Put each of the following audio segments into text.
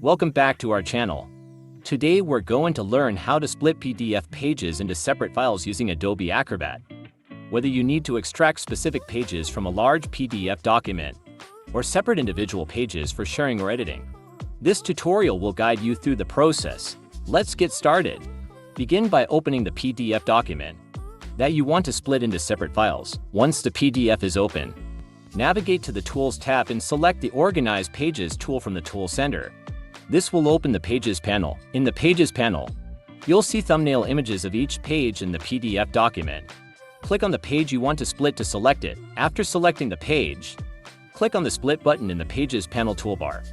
Welcome back to our channel. Today we're going to learn how to split PDF pages into separate files using Adobe Acrobat. Whether you need to extract specific pages from a large PDF document or separate individual pages for sharing or editing, this tutorial will guide you through the process. Let's get started. Begin by opening the PDF document that you want to split into separate files. Once the PDF is open, navigate to the Tools tab and select the Organize Pages tool from the Tool Center. This will open the Pages panel. In the Pages panel, you'll see thumbnail images of each page in the PDF document. Click on the page you want to split to select it. After selecting the page, click on the Split button in the Pages panel toolbar.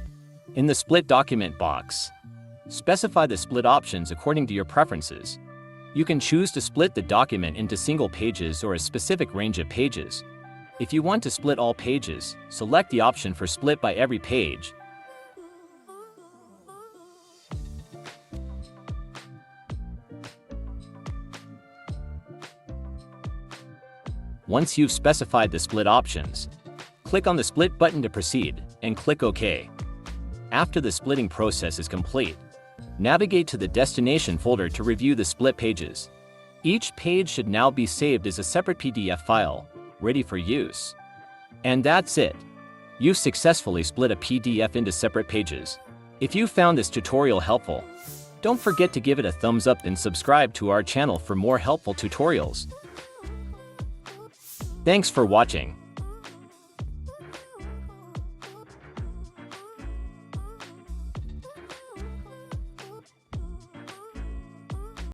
In the Split document box, specify the split options according to your preferences. You can choose to split the document into single pages or a specific range of pages. If you want to split all pages, select the option for Split by every page. Once you've specified the split options, click on the Split button to proceed, and click OK. After the splitting process is complete, navigate to the destination folder to review the split pages. Each page should now be saved as a separate PDF file, ready for use. And that's it. You've successfully split a PDF into separate pages. If you found this tutorial helpful, don't forget to give it a thumbs up and subscribe to our channel for more helpful tutorials. Thanks for watching.